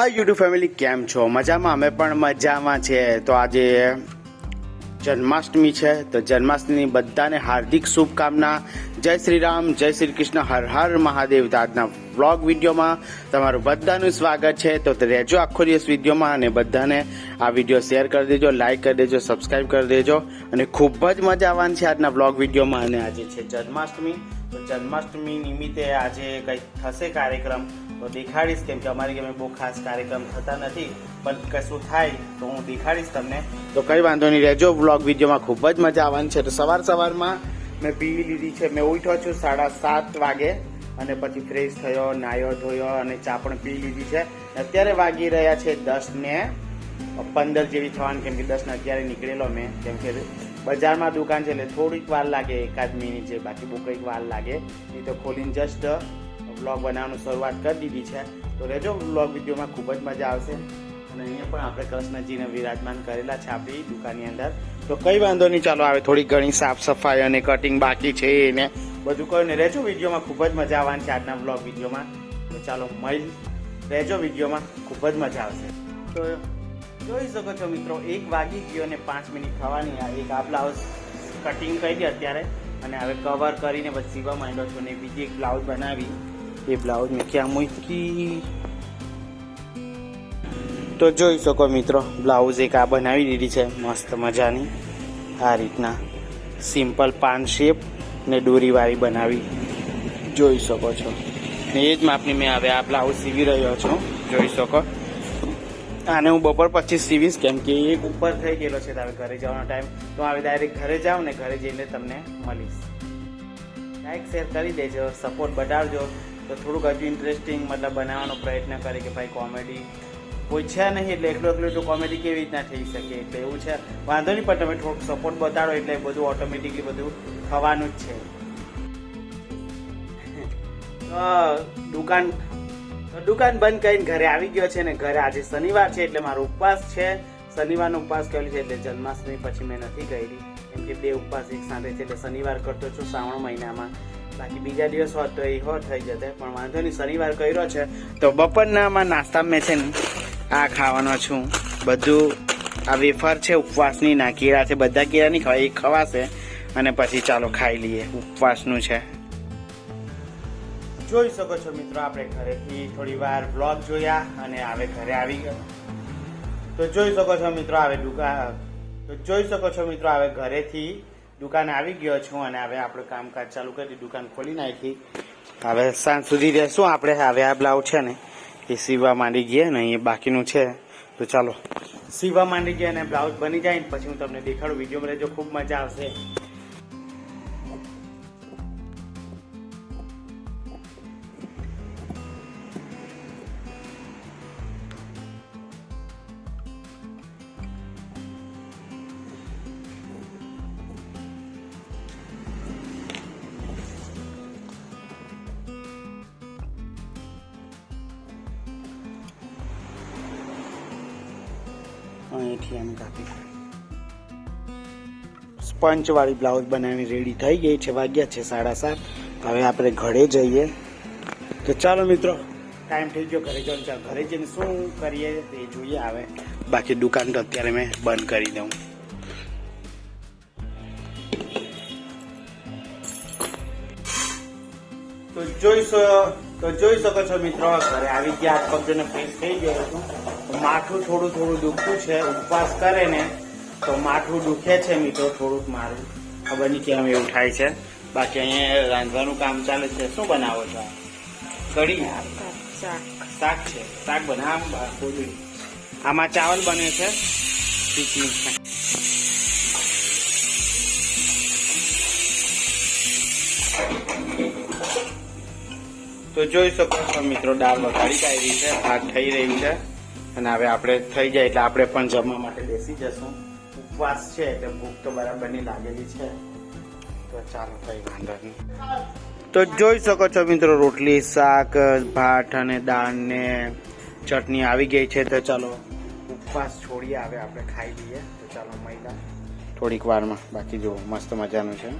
હાય YouTube family, કેમ છો? મજામાં? અમે પણ મજામાં છે. તો આજે જન્માષ્ટમી છે, તો જન્માષ્ટમીની બધાને હાર્દિક શુભકામના. જય શ્રી રામ, જય શ્રી કૃષ્ણ, હર હર મહાદેવ. તો આજના વ્લોગ વિડીયોમાં તમારું બધાનું સ્વાગત છે. તો રહેજો આખો દિવસ વિડીયોમાં અને બધાને આ વિડીયો શેર કરી દેજો, લાઈક કરી દેજો, સબસ્ક્રાઈબ કરી દેજો અને ખૂબ જ મજા આવવાની છે આજના વ્લોગ વિડીયોમાં. અને આજે છે જન્માષ્ટમી, તો જન્માષ્ટમી નિમિત્તે આજે કંઈક થશે કાર્યક્રમ, તો દેખાડીશ. કેમ કે અમારી ઘરે બહુ ખાસ કાર્યક્રમ થતા નથી, પણ કશું થાય તો હું દેખાડીશ તમને. તો કંઈ વાંધો નહીં, રહેજો વ્લોગ વિડીયોમાં, ખૂબ જ મજા આવવાની છે. તો સવારમાં મેં પી લીધી છે. મેં ઉઠ્યો છું 7:30 વાગે અને પછી ફ્રેશ થયો, નાહ્યો ધોયો અને ચા પણ પી લીધી છે. અત્યારે વાગી રહ્યા છે 10:15 જેવી થવાની, કેમ કે 10:11 નીકળેલો મેં. કેમ કે બજારમાં દુકાન છે એટલે થોડીક વાર લાગે, એકાદ મિનિટ છે, બાકી બહુ કંઈક વાર લાગે નહીં. તો ખોલીને જસ્ટ વ્લોગ બનાવવાનું શરૂઆત કરી દીધી છે. તો રહેજો વ્લોગ વિડીયોમાં, ખૂબ જ મજા આવશે. અને અહીંયા પણ આપણે કૃષ્ણજીને વિરાજમાન કરેલા છે આપણી દુકાનની અંદર. તો કંઈ વાંધો નહીં, ચાલો આવે થોડી ઘણી સાફ સફાઈ અને કટિંગ બાકી છે એને બધું કહ્યું ને. રહેજો વિડીયોમાં, ખૂબ જ મજા આવવાની છે આજના વ્લોગ વિડીયોમાં. તો ચાલો રહેજો વિડીયોમાં, ખૂબ જ મજા આવશે. તો જોઈ શકો છો મિત્રો, 1 વાગી ગયો અને 5 મિનિટ થવાની. આ બ્લાઉઝ કટિંગ કરી અત્યારે અને હવે કવર કરીને પછી સીવા માંડ્યો છું. ને બીજી એક બ્લાઉઝ બનાવી, એ બ્લાઉઝ મેં ક્યાં મૂકી. તો જોઈ શકો મિત્રો, બ્લાઉઝ એક આ બનાવી દીધી છે મસ્ત મજાની. આ રીતના સિમ્પલ પાન શેપ ને દોરીવાળી બનાવી, જોઈ શકો છો. ને એ જ માપની મેં હવે આ બ્લાઉઝ સીવી રહ્યો છું, જોઈ શકો. આને હું બપોર પછી સીવીશ, કેમ કે એક ઉપર થઈ ગયેલો છે. હવે ઘરે જવાનો ટાઈમ, તો હવે ડાયરેક્ટ ઘરે જાઉં ને ઘરે જઈને તમને મળીશ. લાઈક શેર કરી દેજો, સપોર્ટ બતાવજો. તો થોડુંક હજુ ઇન્ટરેસ્ટિંગ મતલબ બનાવવાનો પ્રયત્ન કરે કે ભાઈ કોમેડી કોઈ છે નહીં એટલે એકલું તો કોમેડી કેવી રીતના થઈ શકે. એટલે એવું છે, વાંધો નહીં, પણ તમે થોડુંક સપોર્ટ બતાડો એટલે બધું ઓટોમેટિકલી બધું થવાનું જ છે. દુકાન બંધ કરીને ઘરે આવી ગયો છે ને ઘરે આજે શનિવાર છે એટલે મારો ઉપવાસ છે. શનિવારનો ઉપવાસ કર્યો છે એટલે જન્માષ્ટમી પછી મેં નથી કરી, કેમ કે 2 ઉપવાસ એક સાથે છે એટલે શનિવાર કરતો છું શ્રાવણ મહિનામાં. બાકી બીજા દિવસ હોત તો એ થઈ જતે, પણ વાંધો નહીં, શનિવાર કર્યો છે. તો બપોરનામાં નાસ્તા મેં છે ને આ ખાવાનો છું બધું. આ વેફર છે ઉપવાસની, ના કેળા છે, બધા કેળા નહીં ખવાય, એક ખવાશે અને પછી ચાલો ખાઈ લઈએ. ઉપવાસનું છે. જોઈ શકો છો મિત્રો, આપણે ઘરેથી થોડી વાર વ્લોગ જોયા અને હવે ઘરે આવી ગયો. તો જોઈ શકો છો મિત્રો, હવે ઘરેથી દુકાને આવી ગયો છું અને હવે આપણે કામકાજ ચાલુ કરી, દુકાન ખોલી નાખી. હવે સાંજ સુધી રહેશું આપણે. હવે આ બ્લાઉઝ છે ને એ સીવવા માંડી ગયા ને એ બાકીનું છે. તો ચાલો સીવવા માંડી ગયા અને બ્લાઉઝ બની જાય ને પછી હું તમને દેખાડું. વિડીયોમાં રહેજો, ખૂબ મજા આવશે. અહીંથી એમ કાપી સ્પંચ વાળી બ્લાઉઝ બનાવી રેડી થઈ ગઈ છે. વાગ્યા છે 7:30. હવે આપણે ઘરે જઈએ. તો ચાલો મિત્રો, ટાઈમ થઈ ગયો ઘરે જવાનું. ચાલો ઘરે જઈને શું કરીએ એ જોઈએ. આવે બાકી દુકાન તો અત્યારે મેં બંધ કરી દઉં. તો જોઈ શકો છો મિત્રો, ઘરે આવી ગયા, હાથ પગ ફ્રેશ થઈ ગયો છું. માથું થોડું દુખતું છે. ઉપવાસ કરે ને તો માથું દુખે છે મિત્રો થોડુંક મારું, ખબર નહીં કેમ એવું થાય છે. બાકી અહીંયા રાંધવાનું કામ ચાલે છે. શું બનાવો છો? કઢી શાક છે, શાક બનાવ. આમાં ચાવલ બને છે. તો જોઈ શકો છો મિત્રો, દાળ વઘારી કાઢી છે, ભાત થઈ રહી છે અને હવે આપણે થઈ જાય એટલે આપણે પણ જમવા માટે બેસી જશું. ઉપવાસ છે એટલે ભૂખ તો બરાબરની લાગેલી છે. તો ચાલો, કંઈ વાંધો નહીં. તો જોઈ શકો છો મિત્રો, રોટલી, શાક, ભાત અને દાળ ને ચટણી આવી ગઈ છે. તો ચાલો ઉપવાસ છોડીએ, હવે આપણે ખાઈ લઈએ. તો ચાલો મહિલા થોડીક વારમાં. બાકી જુઓ મસ્ત મજાનું છે.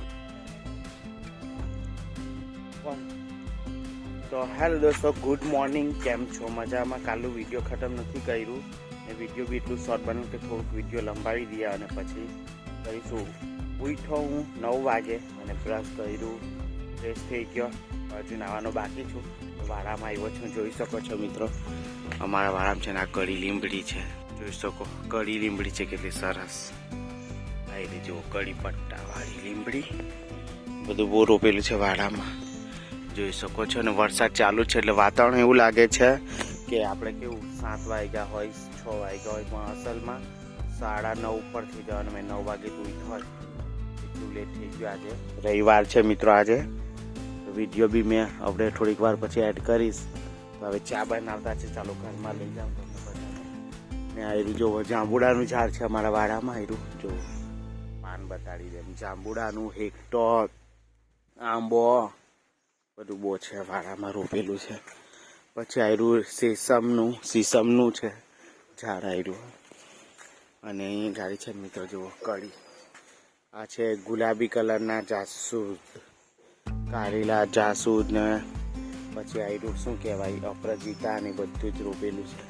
તો હેલો દોસ્તો, ગુડ મોર્નિંગ. કેમ છો? મજામાં? કાલનું વિડીયો ખતમ નથી કર્યું ને વિડીયો બી એટલું શોર્ટ બન્યું કે થોડુંક વિડીયો લંબાવી દઈએ અને પછી કરીશું. ઉઠો હું 9 વાગે અને બ્રશ કર્યું, ફ્રેશ થઈ ગયો. હજુ નાવાનો બાકી છું. વાડામાં આવ્યો છું, જોઈ શકો છો મિત્રો. અમારા વાડામાં છે ને આ કડી લીંબડી છે, જોઈ શકો. કડી લીંબડી છે કેટલી સરસ. આવી જુઓ, કડી પટ્ટા વાળી લીંબડી. બધું બહુ રોપેલું છે વાડામાં, જોઈ શકો છો. ને વરસાદ ચાલુ છે એટલે વાતાવરણ એવું લાગે છે કે આપણે કેવું 7 વાગ્યા હોય 6 વાગ્યા હોય, પણ અસલમાં 9:30 ઉપર થઈ જવાનું. મેં 9 વાગે તો હોય, એટલું લેટ થઈ ગયું. આજે રવિવાર છે મિત્રો. આજે વિડીયો બી મેં આપણે થોડીક વાર પછી એડ કરીશ. તો હવે ચા બનાવતા છે, ચાલો ઘરમાં લઈ જાઉં તમને બધાને. ને આયરું જો જાંબુડાનું ઝાડ છે અમારા વાડામાં. આયરું જો પાન બતાડી દે. જાંબુડાનું, હેક્ટો, આંબો બધું બહુ છે વાડામાં રોપેલું છે. પછી આયરું સીસમનું છે ઝાડ આયરું. અને અહીં ગાડી છે મિત્રો, જુઓ કડી. આ છે ગુલાબી કલરના જાસૂદ, કારેલા જાસૂદ. ને પછી આયરું શું કહેવાય, અપરાજિતા ને બધું જ રોપેલું છે.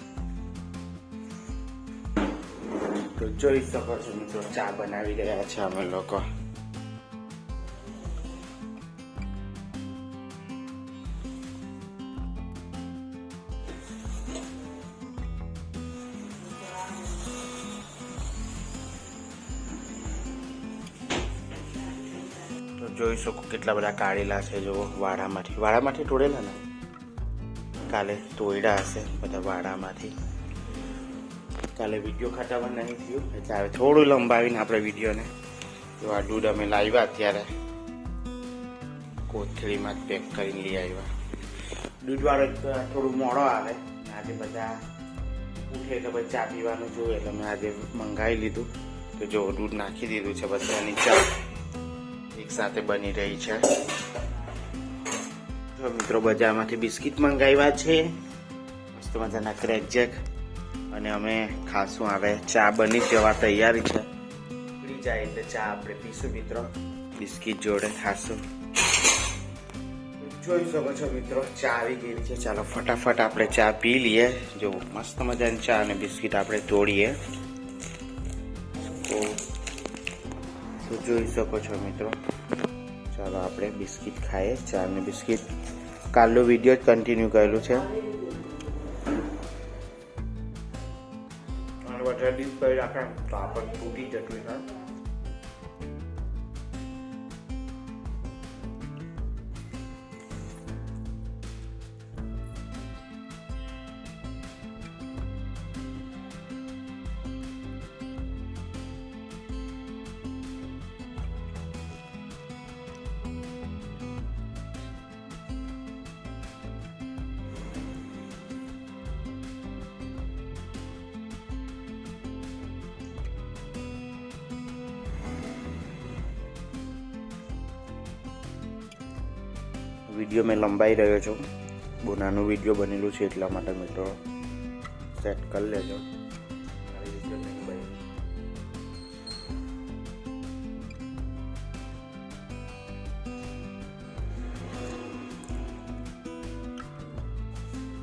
તો જોઈ શકો છો મિત્રો, ચા બનાવી રહ્યા છે અમે લોકો. જોઈ શકો કેટલા બધા કાઢેલા છે જો વાડામાંથી તોડેલા ને. કાલે તોડ્યા હશે બધા વાડામાંથી. કાલે વિડીયો ખટાવા નહીં થયું એટલે હવે થોડું લંબાવીને આપણે વિડીયોને જો આ દૂધ અમે લાવ્યા અત્યારે કોથળીમાં જ પેક કરીને લઈ આવ્યા. દૂધવાળો થોડું મોડો આવે. આજે બધા ઉઠે એટલે પછી ચા પીવાનું જોઈએ એટલે મેં આજે મંગાવી લીધું. તો જો દૂધ નાખી દીધું છે, બધાની ચા એક સાથે બની રહી છે. જો મિત્રો, બજારમાંથી બિસ્કિટ મંગાવ્યા છે મસ્ત મજાના ક્રેકજેક. અને અમે ખાસું આવે. ચા બની જવા તૈયારી છે, ઉકળી જાય એટલે ચા આપણે પીશું મિત્રો, બિસ્કિટ જોડે ખાશું. જોઈ શકો છો મિત્રો, ચા આવી ગઈ છે. ચાલો ફટાફટ આપણે ચા પી લઈએ. જો મસ્ત મજાની ચા અને બિસ્કિટ આપણે તોડીએ. તો જોઈ શકો છો મિત્રો, ચાલો આપણે બિસ્કિટ ખાઈએ. ચા અને બિસ્કિટ કાલનો વિડીયો જ કન્ટિન્યુ કરેલું છે. વધારે ડીપ કરી રાખે તો આપણને તૂટી જતું છે. વિડીયો મેં લંબાઈ રહ્યો છું, બહુ નાનું વિડીયો બનેલું છે એટલા માટે મિત્રો સેટ કરી લેજો.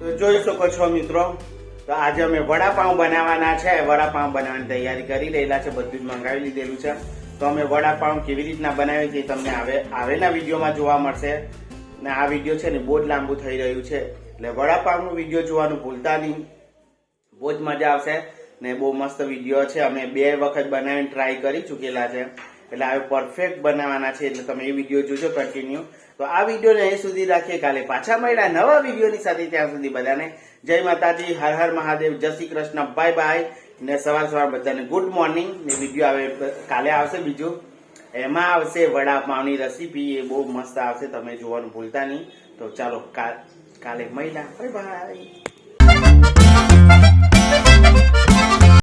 તો જોઈ શકો છો મિત્રો, તો આજે અમે વડાપાઉં બનાવવાના છે. વડાપાઉં બનાવવાની તૈયારી કરી રહેલા છે, બધું જ મંગાવી લીધેલું છે. તો અમે વડાપાઉં કેવી રીતના બનાવીએ છીએ તમને આવેલા વિડીયોમાં જોવા મળશે. ને આ વિડીયો છે ને બહુ જ લાંબુ થઈ રહ્યું છે એટલે વડાપાવનો વિડીયો જોવાનું ભૂલતા નહીં, બહુ જ મજા આવશે. ને બહુ મસ્ત વિડીયો છે, અમે 2 વખત બનાવીને ટ્રાય કરી ચૂકેલા છે એટલે હવે પરફેક્ટ બનાવવાના છે. એટલે તમે એ વિડીયો જોજો કન્ટિન્યુ. તો આ વિડીયોને અહીં સુધી રાખીએ, કાલે પાછા મળ્યા નવા વિડીયોની સાથે. ત્યાં સુધી બધાને જય માતાજી, હર હર મહાદેવ, જય શ્રી કૃષ્ણ, બાય બાય. ને સવાર બધાને ગુડ મોર્નિંગ. ને વિડીયો હવે કાલે આવશે બીજું, એમાં આવશે વડાપાવની રેસીપી. એ બહુ મસ્ત આવશે, તમે જોવાનું ભૂલતા નહીં. તો ચાલો કાલે મળ્યા, બાય બાય.